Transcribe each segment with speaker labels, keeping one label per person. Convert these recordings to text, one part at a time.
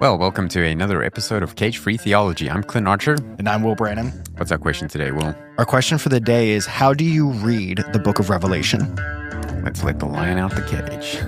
Speaker 1: Well, welcome to another episode of Cage Free Theology. I'm Clint Archer.
Speaker 2: And I'm Will Brannon.
Speaker 1: What's our question today, Will?
Speaker 2: Our question for the day is, how do you read the book of Revelation?
Speaker 1: Let's let the lion out the cage.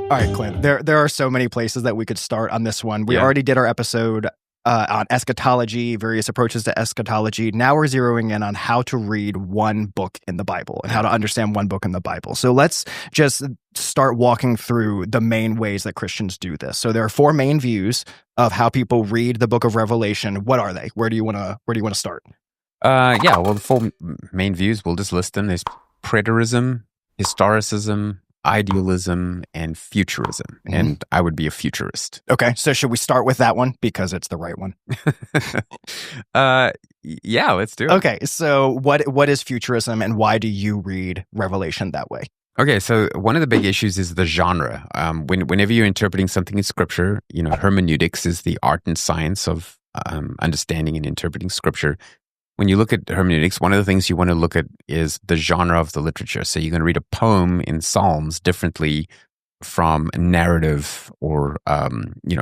Speaker 2: All right, Clint, there are so many places that we could start on this one. We already did our episode on eschatology, various approaches to eschatology. Now we're zeroing in on how to read one book in the Bible and how to understand one book in the Bible. So let's just start walking through the main ways that Christians do this. So there are four main views of how people read the book of Revelation. What are they? Where do you want to start?
Speaker 1: Well, the four main views, we'll just list them. There's Preterism, Historicism, Idealism, and Futurism. Mm-hmm. And I would be a futurist.
Speaker 2: Okay, so should we start with that one because it's the right one?
Speaker 1: Yeah, let's do it.
Speaker 2: Okay, so what is Futurism and why do you read Revelation that way?
Speaker 1: Okay, so one of the big issues is the genre. Whenever you're interpreting something in Scripture, hermeneutics is the art and science of understanding and interpreting Scripture. When you look at hermeneutics, one of the things you want to look at is the genre of the literature. So you're going to read a poem in Psalms differently from a narrative or,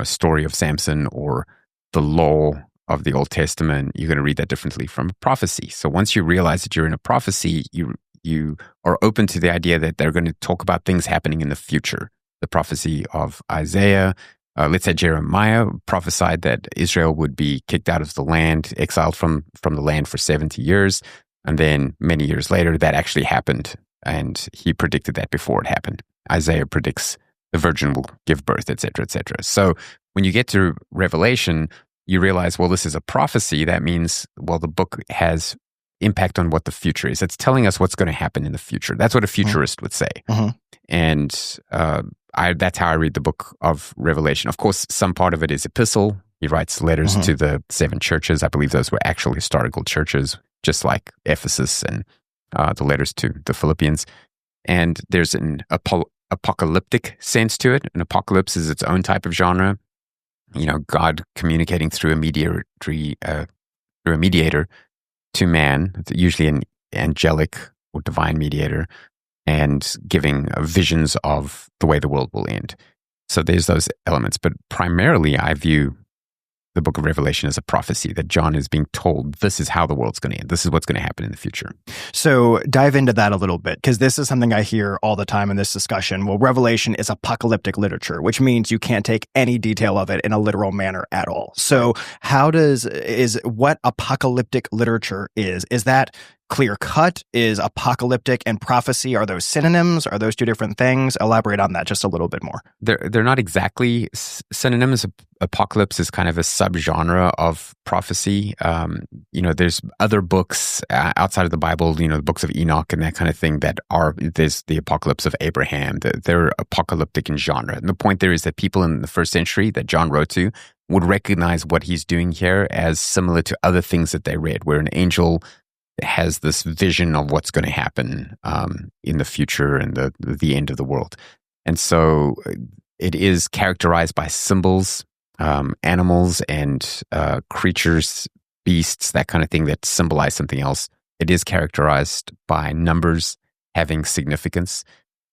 Speaker 1: story of Samson or the law of the Old Testament. You're going to read that differently from a prophecy. So once you realize that you're in a prophecy, you are open to the idea that they're going to talk about things happening in the future. The prophecy of Isaiah, let's say Jeremiah prophesied that Israel would be kicked out of the land, exiled from the land for 70 years. And then many years later, that actually happened. And he predicted that before it happened. Isaiah predicts the virgin will give birth, et cetera, et cetera. So when you get to Revelation, you realize, well, this is a prophecy. That means, well, the book has impact on what the future is. It's telling us what's going to happen in the future. That's what a futurist would say. Mm-hmm. And that's how I read the book of Revelation. Of course, some part of it is epistle. He writes letters to the seven churches. I believe those were actual historical churches, just like Ephesus and the letters to the Philippians. And there's an apocalyptic sense to it. An apocalypse is its own type of genre. God communicating through a mediator to man, usually an angelic or divine mediator, and giving visions of the way the world will end. So there's those elements. But primarily, I view the book of Revelation as a prophecy that John is being told, this is how the world's going to end. This is what's going to happen in the future.
Speaker 2: So dive into that a little bit, because this is something I hear all the time in this discussion. Well, Revelation is apocalyptic literature, which means you can't take any detail of it in a literal manner at all. So what apocalyptic literature is that clear cut? Is apocalyptic and prophecy, are those synonyms? Are those two different things? Elaborate on that just a little bit more.
Speaker 1: They're not exactly synonyms. Apocalypse is kind of a subgenre of prophecy. There's other books outside of the Bible, the books of Enoch and that kind of thing there's the apocalypse of Abraham. They're apocalyptic in genre. And the point there is that people in the first century that John wrote to would recognize what he's doing here as similar to other things that they read, where an angel has this vision of what's going to happen in the future and the end of the world. And so it is characterized by symbols, animals and creatures, beasts, that kind of thing that symbolize something else. It is characterized by numbers having significance.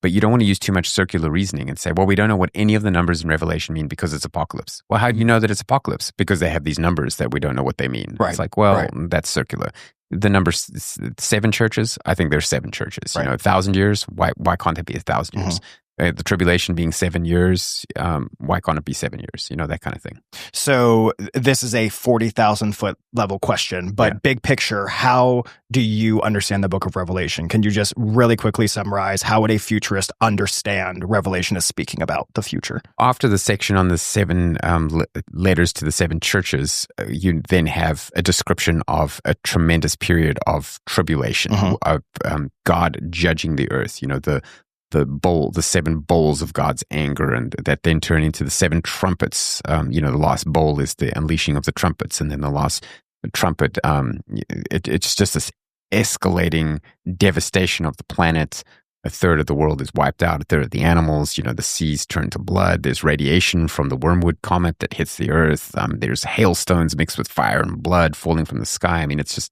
Speaker 1: But you don't want to use too much circular reasoning and say, well, we don't know what any of the numbers in Revelation mean because it's apocalypse. Well, how do you know that it's apocalypse? Because they have these numbers that we don't know what they mean. Right. It's like, well, that's circular. The number 7 churches, I think there's 7 churches. Right. 1,000 years, why can't it be 1,000 years? The tribulation being 7 years, why can't it be 7 years? That kind of thing.
Speaker 2: So this is a 40,000-foot level question, but big picture, how do you understand the book of Revelation? Can you just really quickly summarize how would a futurist understand Revelation is speaking about the future?
Speaker 1: After the section on the 7 letters to the 7 churches, you then have a description of a tremendous period of tribulation, of God judging the earth, the 7 bowls of God's anger, and that then turn into the 7 trumpets. The last bowl is the unleashing of the trumpets, and then the last trumpet, it's just this escalating devastation of the planet, a third of the world is wiped out, a third of the animals, the seas turn to blood. There's radiation from the Wormwood comet that hits the earth. There's hailstones mixed with fire and blood falling from the sky. I mean, it's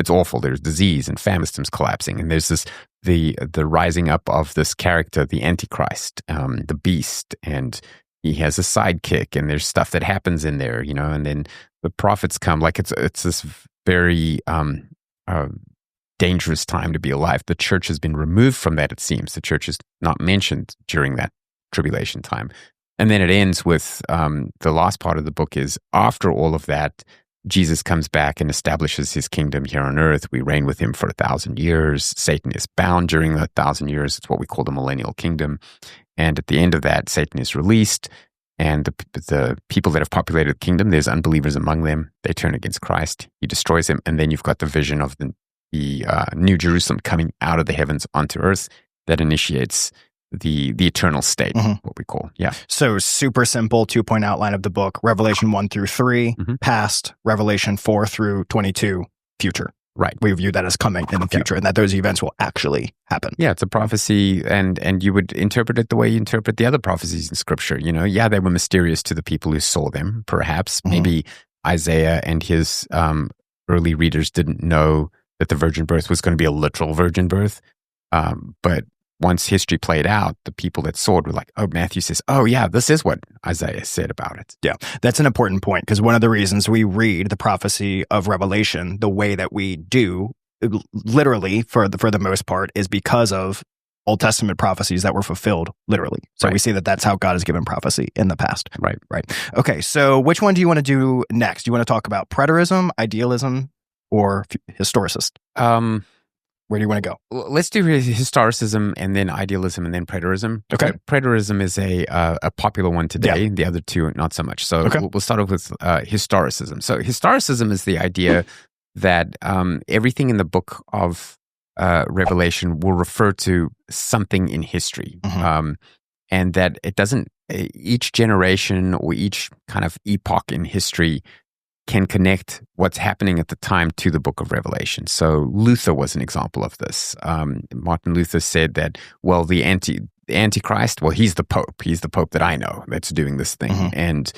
Speaker 1: awful. There's disease and famine systems collapsing. And there's the rising up of this character, the Antichrist, the beast, and he has a sidekick, and there's stuff that happens in there, and then the prophets come. Like it's this very dangerous time to be alive. The church has been removed from that, it seems. The church is not mentioned during that tribulation time. And then it ends with the last part of the book is, after all of that, Jesus comes back and establishes his kingdom here on earth. We reign with him for 1,000 years. Satan is bound during the 1,000 years. It's what we call the millennial kingdom. And at the end of that, Satan is released. And the people that have populated the kingdom, there's unbelievers among them. They turn against Christ. He destroys them. And then you've got the vision of the New Jerusalem coming out of the heavens onto earth that initiates the eternal state, what we call. Yeah.
Speaker 2: So super simple 2-point outline of the book: Revelation 1 through 3, past; Revelation 4 through 22, future.
Speaker 1: Right.
Speaker 2: We view that as coming in the future, and that those events will actually happen.
Speaker 1: Yeah, it's a prophecy, and you would interpret it the way you interpret the other prophecies in Scripture. Yeah, they were mysterious to the people who saw them, perhaps. Maybe Isaiah and his early readers didn't know that the virgin birth was going to be a literal virgin birth. But once history played out, the people that saw it were like, oh, Matthew says, oh, yeah, this is what Isaiah said about it.
Speaker 2: Yeah, that's an important point, because one of the reasons we read the prophecy of Revelation the way that we do, literally, for the most part, is because of Old Testament prophecies that were fulfilled literally. So we see that that's how God has given prophecy in the past.
Speaker 1: Right.
Speaker 2: Okay, so which one do you want to do next? Do you want to talk about preterism, idealism, or historicist? Where do you want to go?
Speaker 1: Let's do historicism, and then idealism, and then preterism.
Speaker 2: Okay.
Speaker 1: Preterism is a popular one today.
Speaker 2: Yeah.
Speaker 1: The other two, not so much. So we'll start off with historicism. So historicism is the idea that everything in the book of Revelation will refer to something in history, and that it doesn't. Each generation or each kind of epoch in history can connect what's happening at the time to the book of Revelation. So Luther was an example of this. Martin Luther said that, well, the Antichrist, well, he's the Pope. He's the Pope that I know that's doing this thing. And,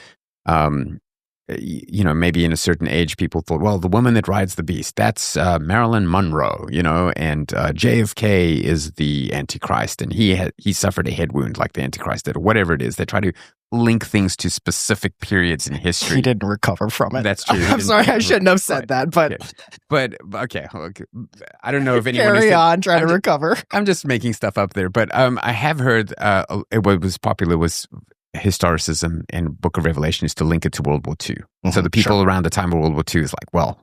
Speaker 1: maybe in a certain age, people thought, well, the woman that rides the beast, that's Marilyn Monroe, and JFK is the Antichrist, and he suffered a head wound like the Antichrist did, or whatever it is. They try to link things to specific periods in history.
Speaker 2: He didn't recover from it.
Speaker 1: That's true.
Speaker 2: I'm sorry, I shouldn't have said that, but...
Speaker 1: Okay. But, okay, I don't know if anyone...
Speaker 2: Carry on, trying to recover.
Speaker 1: I'm just making stuff up there, but I have heard what was popular was historicism and Book of Revelation is to link it to World War II. So the people around the time of World War II is like, well,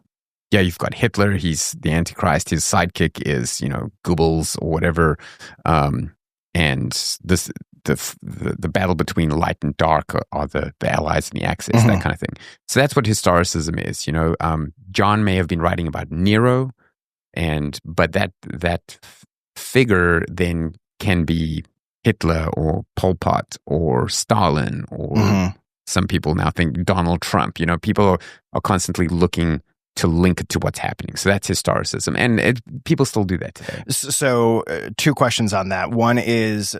Speaker 1: yeah, you've got Hitler, he's the Antichrist, his sidekick is, Goebbels or whatever, and this... The battle between light and dark are the Allies and the Axis, that kind of thing. So that's what historicism is. John may have been writing about Nero, but that figure then can be Hitler or Pol Pot or Stalin or some people now think Donald Trump. People are constantly looking to link it to what's happening. So that's historicism. And people still do that today.
Speaker 2: So two questions on that. One is,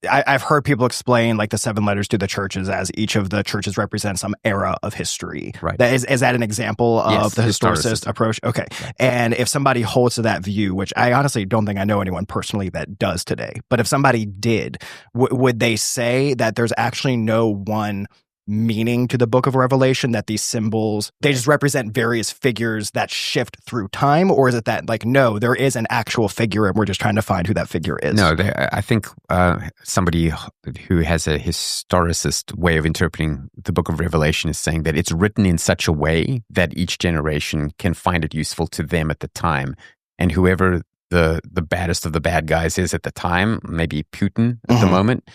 Speaker 2: I've heard people explain like the 7 letters to the churches as each of the churches represent some era of history.
Speaker 1: Right.
Speaker 2: Is that an example of the historicist approach? Okay.
Speaker 1: Right.
Speaker 2: And if somebody holds to that view, which I honestly don't think I know anyone personally that does today, but if somebody did, would they say that there's actually no one meaning to the book of Revelation, that these symbols, they just represent various figures that shift through time? Or is it that, like, no, there is an actual figure and we're just trying to find who that figure is?
Speaker 1: No, I think somebody who has a historicist way of interpreting the book of Revelation is saying that it's written in such a way that each generation can find it useful to them at the time. And whoever the baddest of the bad guys is at the time, maybe Putin at the moment,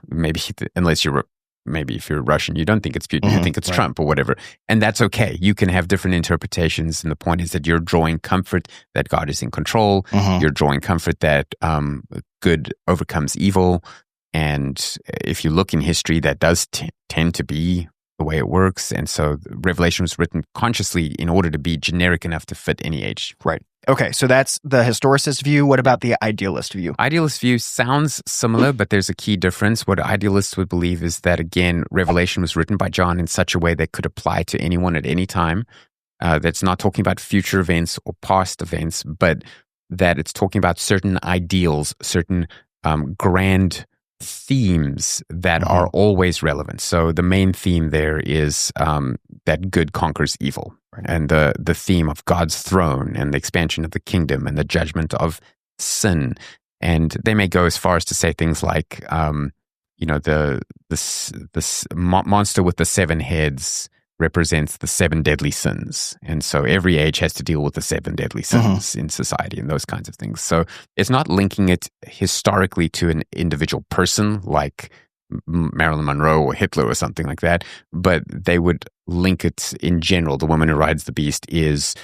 Speaker 1: maybe unless you're maybe if you're Russian, you don't think it's Putin, you think it's Trump or whatever. And that's okay. You can have different interpretations. And the point is that you're drawing comfort that God is in control. You're drawing comfort that good overcomes evil. And if you look in history, that does tend to be the way it works. And so Revelation was written consciously in order to be generic enough to fit any age.
Speaker 2: Right. Okay, so that's the historicist view. What about the idealist view?
Speaker 1: Idealist view sounds similar, but there's a key difference. What idealists would believe is that, again, Revelation was written by John in such a way that could apply to anyone at any time. That's not talking about future events or past events, but that it's talking about certain ideals, certain grand themes that are always relevant. So the main theme there is that good conquers evil, right? And the theme of God's throne and the expansion of the kingdom and the judgment of sin. And they may go as far as to say things like, the monster with the 7 heads represents the 7 deadly sins. And so every age has to deal with the 7 deadly sins in society and those kinds of things. So it's not linking it historically to an individual person like Marilyn Monroe or Hitler or something like that, but they would link it in general. The woman who rides the beast is,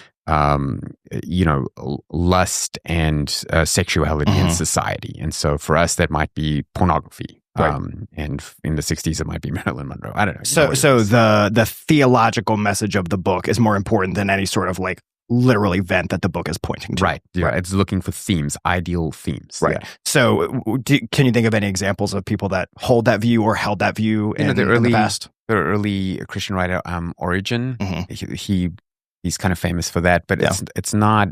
Speaker 1: lust and sexuality in society. And so for us, that might be pornography.
Speaker 2: Right.
Speaker 1: And in the 60s, it might be Marilyn Monroe. I don't know.
Speaker 2: So the theological message of the book is more important than any sort of like literal event that the book is pointing to.
Speaker 1: Right. Yeah. Right. It's looking for themes, ideal themes.
Speaker 2: Right. Yeah. So can you think of any examples of people that hold that view or held that view in the past?
Speaker 1: The early Christian writer, Origen, he's kind of famous for that, but it's not...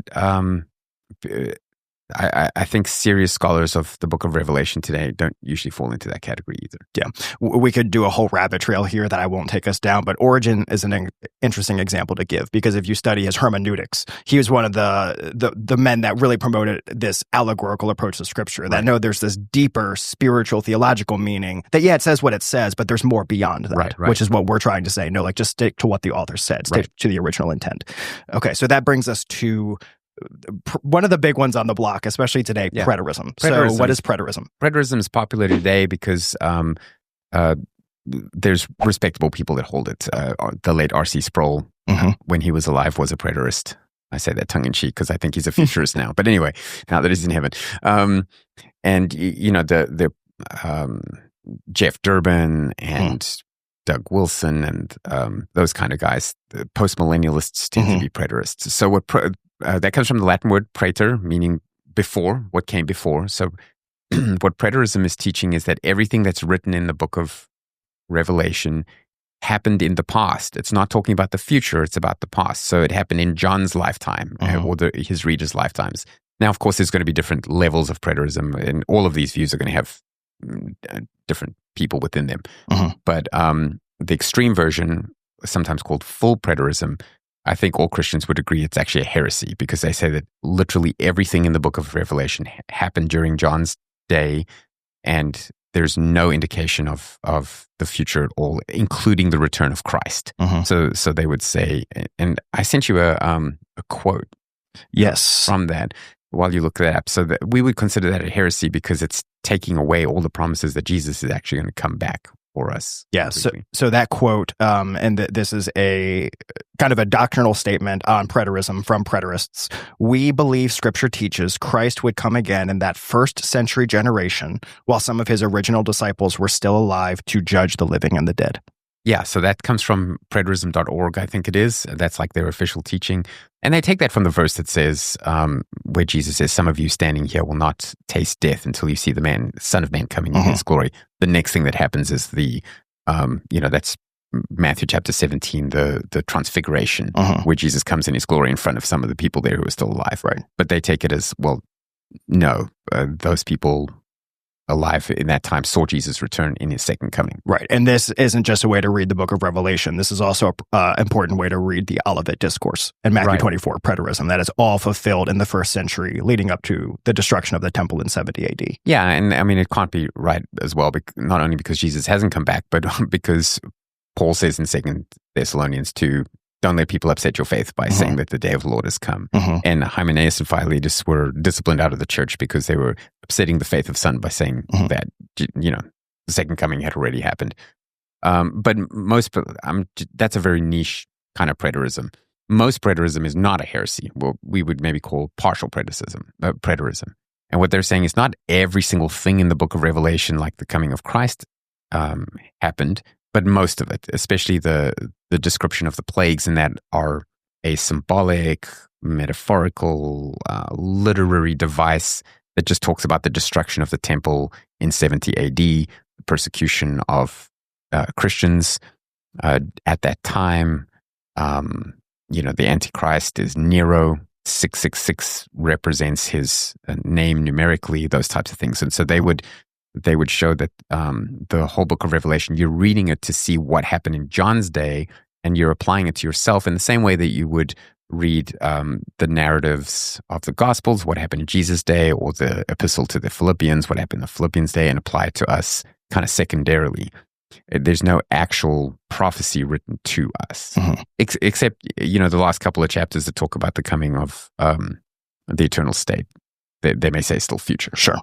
Speaker 1: I think serious scholars of the book of Revelation today don't usually fall into that category either.
Speaker 2: Yeah. We could do a whole rabbit trail here that I won't take us down, but Origen is an interesting example to give, because if you study his Hermeneutics, he was one of the men that really promoted this allegorical approach to Scripture, that no, there's this deeper spiritual theological meaning that, it says what it says, but there's more beyond that, which is what we're trying to say. No, like just stick to what the author said, stick to the original intent. Okay, so that brings us to one of the big ones on the block, especially today, Preterism. So what is Preterism?
Speaker 1: Preterism is popular today because there's respectable people that hold it. The late R.C. Sproul, when he was alive, was a Preterist. I say that tongue-in-cheek because I think he's a Futurist now. But anyway, now that he's in heaven. And, the Jeff Durbin and Doug Wilson and those kind of guys, the post-millennialists tend to be Preterists. So what that comes from the Latin word praeter, meaning before, what came before. So what Preterism is teaching is that everything that's written in the book of Revelation happened in the past. It's not talking about the future, it's about the past. So it happened in John's lifetime or his readers' lifetimes. Now, of course, there's going to be different levels of Preterism, and all of these views are going to have different people within them. But the extreme version, sometimes called full Preterism, I think all Christians would agree it's actually a heresy, because they say that literally everything in the book of Revelation happened during John's day, and there's no indication of the future at all, including the return of Christ. So they would say, and I sent you a quote from that while you look that up. So that we would consider that a heresy because it's taking away all the promises that Jesus is actually going to come back for us.
Speaker 2: Yeah. So that quote, and this is a kind of a doctrinal statement on preterism from preterists. We believe Scripture teaches Christ would come again in that first century generation, while some of his original disciples were still alive to judge the living and the dead.
Speaker 1: Yeah, so that comes from preterism.org, I think it is. That's like their official teaching. And they take that from the verse that says, where Jesus says, some of you standing here will not taste death until you see the Son of Man coming in his glory. The next thing that happens is that's Matthew chapter 17, the transfiguration, where Jesus comes in his glory in front of some of the people there who are still alive. Right. But they take it as, well, no, those people alive in that time saw Jesus return in his second coming.
Speaker 2: Right. And this isn't just a way to read the book of Revelation. This is also an important way to read the Olivet Discourse in Matthew 24, preterism. That is all fulfilled in the first century leading up to the destruction of the temple in 70 AD.
Speaker 1: Yeah. And I mean, it can't be right as well, not only because Jesus hasn't come back, but because Paul says in 2 Thessalonians 2, don't let people upset your faith by saying that the day of the Lord has come. And Hymenaeus and Philetus were disciplined out of the church because they were upsetting the faith of some by saying that, the second coming had already happened. But that's a very niche kind of preterism. Most preterism is not a heresy. What we would maybe call partial preterism. And what they're saying is not every single thing in the book of Revelation, like the coming of Christ, happened, but most of it, especially the description of the plagues, and that are a symbolic, metaphorical, literary device that just talks about the destruction of the temple in 70 AD, the persecution of Christians at that time. The Antichrist is Nero. 666 represents his name numerically, those types of things. And so they would show that the whole book of Revelation, you're reading it to see what happened in John's day, and you're applying it to yourself in the same way that you would read the narratives of the Gospels, what happened in Jesus' day, or the epistle to the Philippians, what happened in the Philippians' day, and apply it to us kind of secondarily. There's no actual prophecy written to us, except, the last couple of chapters that talk about the coming of the eternal state. They may say still future.
Speaker 2: Sure.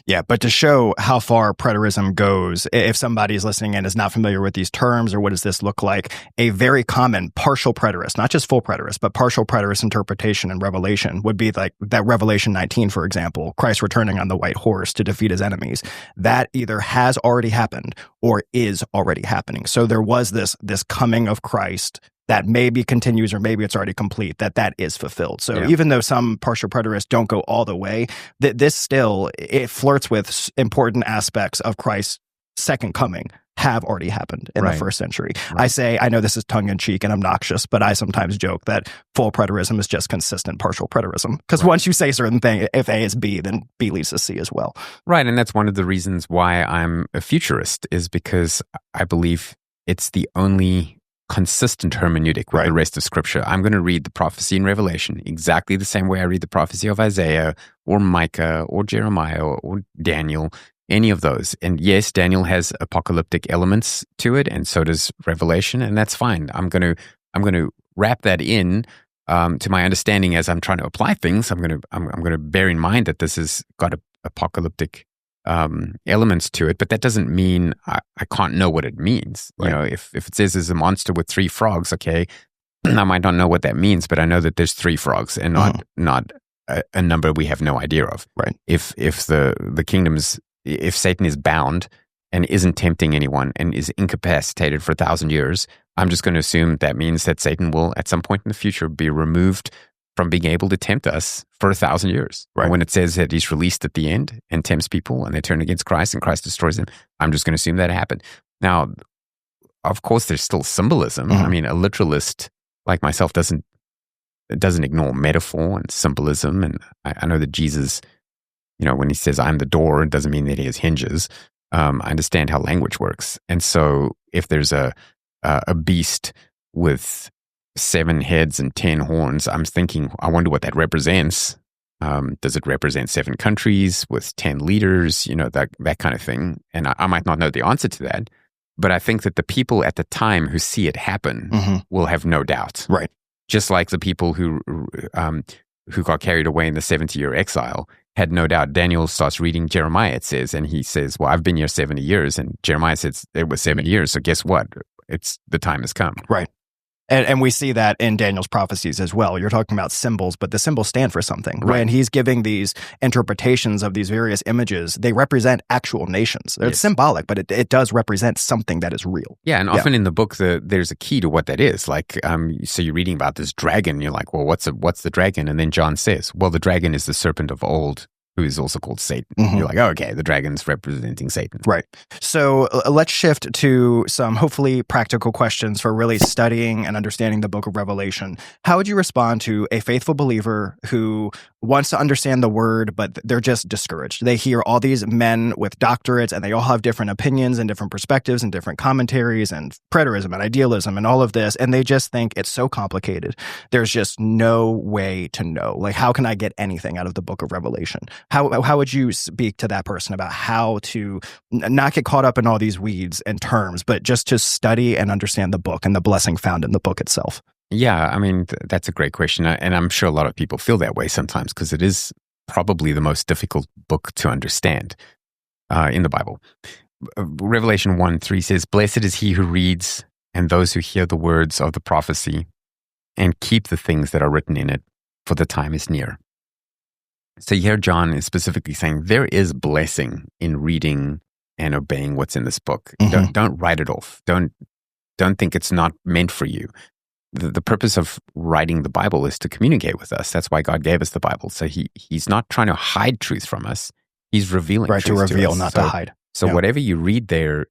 Speaker 2: Yeah. But to show how far preterism goes, if somebody's listening and is not familiar with these terms or what does this look like, a very common partial preterist, not just full preterist, but partial preterist interpretation in Revelation would be like that Revelation 19, for example, Christ returning on the white horse to defeat his enemies. That either has already happened or is already happening. So there was this coming of Christ that maybe continues or maybe it's already complete, that is fulfilled. So even though some partial preterists don't go all the way, this still, it flirts with important aspects of Christ's second coming have already happened in the first century. Right. I know this is tongue-in-cheek and obnoxious, but I sometimes joke that full preterism is just consistent partial preterism. Because once you say a certain thing, if A is B, then B leads to C as well.
Speaker 1: Right, and that's one of the reasons why I'm a futurist, is because I believe it's the only consistent hermeneutic with the rest of Scripture. I'm going to read the prophecy in Revelation exactly the same way I read the prophecy of Isaiah or Micah or Jeremiah or Daniel, any of those. And yes, Daniel has apocalyptic elements to it, and so does Revelation, and that's fine. I'm going to wrap that in to my understanding as I'm trying to apply things. I'm going to bear in mind that this has got apocalyptic elements to it, but that doesn't mean I can't know what it means. Right. If it says there's a monster with 3 frogs, okay, I might not know what that means, but I know that there's 3 frogs and not a number we have no idea of.
Speaker 2: Right.
Speaker 1: If the kingdoms, if Satan is bound and isn't tempting anyone and is incapacitated for 1,000 years, I'm just going to assume that means that Satan will at some point in the future be removed from being able to tempt us for 1,000 years. Right. When it says that he's released at the end and tempts people and they turn against Christ and Christ destroys them, I'm just going to assume that happened. Now, of course, there's still symbolism. I mean, a literalist like myself doesn't ignore metaphor and symbolism. And I know that Jesus, when he says, I'm the door, it doesn't mean that he has hinges. I understand how language works. And so if there's a beast with 7 heads and 10 horns, I'm thinking, I wonder what that represents. Does it represent 7 countries with 10 leaders? That kind of thing. And I might not know the answer to that, but I think that the people at the time who see it happen will have no doubt.
Speaker 2: Right.
Speaker 1: Just like the people who got carried away in the 70-year exile had no doubt. Daniel starts reading Jeremiah, it says, and he says, well, I've been here 70 years. And Jeremiah says it was 7 years. So guess what? The time has come.
Speaker 2: Right. And we see that in Daniel's prophecies as well. You're talking about symbols, but the symbols stand for something. Right. When he's giving these interpretations of these various images, they represent actual nations. It's symbolic, but it does represent something that is real.
Speaker 1: Yeah, and often in the book, there's a key to what that is. Like, so you're reading about this dragon, you're like, well, what's the dragon? And then John says, well, the dragon is the serpent of old, who is also called Satan. You're like, oh, okay, the dragon's representing Satan.
Speaker 2: Right. So let's shift to some hopefully practical questions for really studying and understanding the book of Revelation. How would you respond to a faithful believer who wants to understand the word, but they're just discouraged? They hear all these men with doctorates, and they all have different opinions and different perspectives and different commentaries and preterism and idealism and all of this, and they just think it's so complicated. There's just no way to know. Like, how can I get anything out of the book of Revelation? How would you speak to that person about how to not get caught up in all these weeds and terms, but just to study and understand the book and the blessing found in the book itself?
Speaker 1: Yeah, I mean, that's a great question. And I'm sure a lot of people feel that way sometimes because it is probably the most difficult book to understand in the Bible. Revelation 1:3 says, "Blessed is he who reads and those who hear the words of the prophecy and keep the things that are written in it, for the time is near." So here John is specifically saying there is blessing in reading and obeying what's in this book. Don't write it off. Don't think it's not meant for you. The purpose of writing the Bible is to communicate with us. That's why God gave us the Bible. So he's not trying to hide truth from us. He's revealing truth
Speaker 2: to reveal,
Speaker 1: to us.
Speaker 2: not to hide.
Speaker 1: So whatever you read there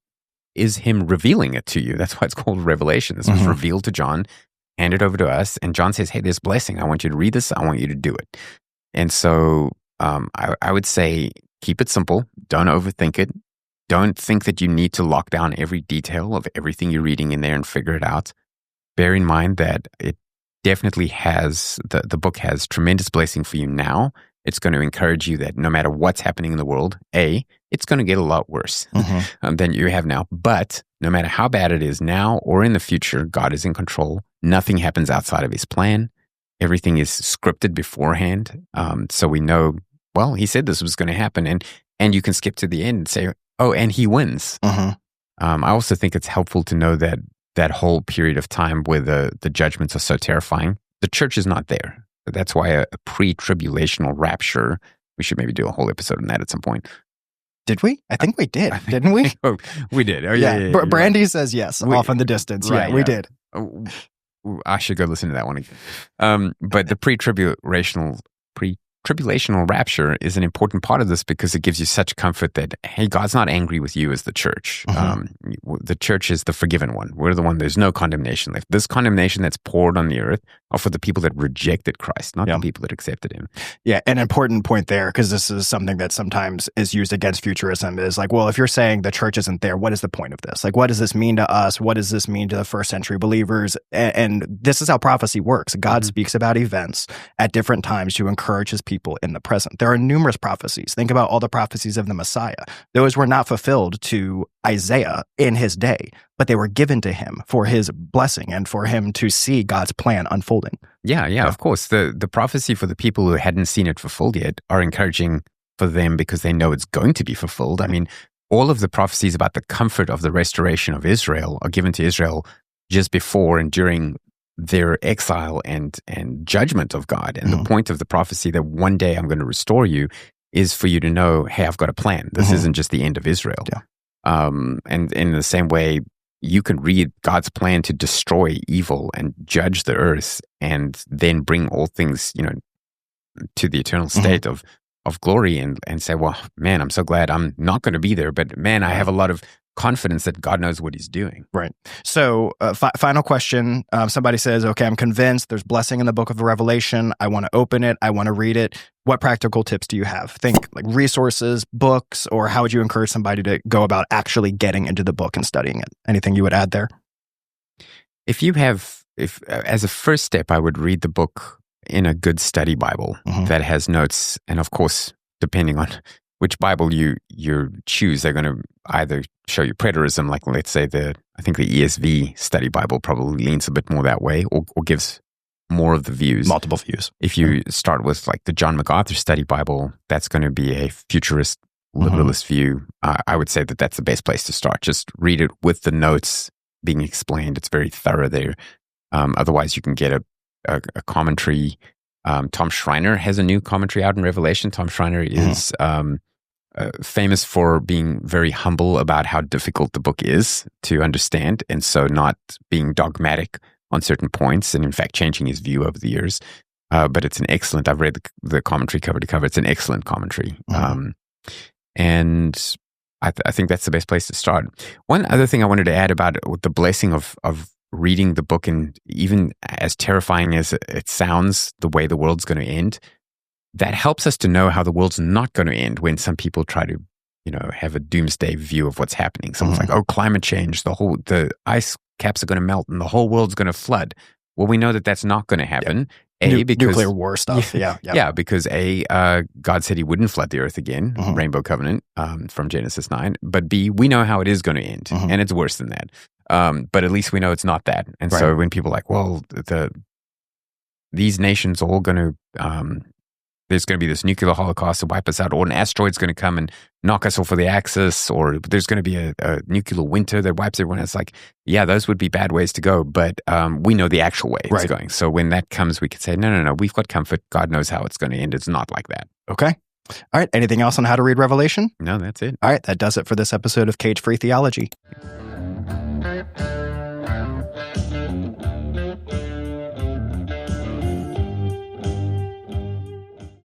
Speaker 1: is him revealing it to you. That's why it's called Revelation. This was revealed to John, handed over to us, and John says, hey, there's blessing. I want you to read this. I want you to do it. And so I would say keep it simple. Don't overthink it. Don't think that you need to lock down every detail of everything you're reading in there and figure it out. Bear in mind that it definitely has, the book has tremendous blessing for you now. It's going to encourage you that no matter what's happening in the world, it's going to get a lot worse than you have now. But no matter how bad it is now or in the future, God is in control. Nothing happens outside of his plan. Everything is scripted beforehand. So we know, well, he said this was going to happen. And you can skip to the end and say, oh, and he wins. I also think it's helpful to know that whole period of time where the judgments are so terrifying, the church is not there. That's why a pre-tribulational rapture, we should maybe do a whole episode on that at some point.
Speaker 2: Did we? I think we did, didn't we?
Speaker 1: Oh, we did. Oh, yeah.
Speaker 2: Brandy says yes, off in the distance.
Speaker 1: Right,
Speaker 2: we did.
Speaker 1: Oh, I should go listen to that one again. But the pre-tribulational rapture is an important part of this because it gives you such comfort that, hey, God's not angry with you as the church. The church is the forgiven one. We're the one, there's no condemnation left. This condemnation that's poured on the earth are for the people that rejected Christ, not the people that accepted him.
Speaker 2: Yeah, an important point there, because this is something that sometimes is used against futurism, is like, well, if you're saying the church isn't there, what is the point of this? Like, what does this mean to us? What does this mean to the first century believers? And this is how prophecy works. God speaks about events at different times to encourage his people in the present. There are numerous prophecies. Think about all the prophecies of the Messiah. Those were not fulfilled to Isaiah in his day, but they were given to him for his blessing and for him to see God's plan unfolding.
Speaker 1: Yeah, of course. The prophecy for the people who hadn't seen it fulfilled yet are encouraging for them because they know it's going to be fulfilled. I mean, all of the prophecies about the comfort of the restoration of Israel are given to Israel just before and during their exile and judgment of God. And the point of the prophecy that one day I'm going to restore you is for you to know, hey, I've got a plan. This isn't just the end of Israel. And in the same way, you can read God's plan to destroy evil and judge the earth and then bring all things, to the eternal state of glory and say, well, man, I'm so glad I'm not going to be there. But man, I have a lot of confidence that God knows what he's doing.
Speaker 2: Right. So final question. Somebody says, okay, I'm convinced there's blessing in the book of Revelation. I want to open it. I want to read it. What practical tips do you have? Think like resources, books, or how would you encourage somebody to go about actually getting into the book and studying it? Anything you would add there?
Speaker 1: If as a first step, I would read the book in a good study Bible that has notes. And of course, depending on which Bible you choose, they're going to either show you preterism, like let's say I think the ESV study Bible probably leans a bit more that way, or gives more of the views.
Speaker 2: Multiple views.
Speaker 1: If you start with like the John MacArthur study Bible, that's going to be a futurist, literalist view. I would say that that's the best place to start. Just read it with the notes being explained. It's very thorough there. Otherwise, you can get a commentary. Tom Schreiner has a new commentary out in Revelation. Tom Schreiner is famous for being very humble about how difficult the book is to understand, and so not being dogmatic on certain points, and in fact changing his view over the years. But it's an excellent, I've read the commentary cover to cover. It's an excellent commentary. And I think that's the best place to start. One other thing I wanted to add about the blessing of reading the book, and even as terrifying as it sounds, the way the world's going to end, that helps us to know how the world's not going to end when some people try to, have a doomsday view of what's happening. Someone's like, oh, climate change, the ice caps are going to melt and the whole world's going to flood. Well, we know that that's not going to happen. Because
Speaker 2: nuclear war stuff. Yeah,
Speaker 1: because God said he wouldn't flood the earth again, Rainbow Covenant from Genesis 9. But B, we know how it is going to end, and it's worse than that. But at least we know it's not that. And so when people are like, well, these nations are all going to, there's going to be this nuclear holocaust to wipe us out, or an asteroid's going to come and knock us off of the axis, or there's going to be a nuclear winter that wipes everyone. It's like, yeah, those would be bad ways to go, but we know the actual way it's going. So when that comes, we could say, no, we've got comfort. God knows how it's going to end. It's not like that.
Speaker 2: Okay. All right. Anything else on how to read Revelation?
Speaker 1: No, that's it.
Speaker 2: All right. That does it for this episode of Cage Free Theology.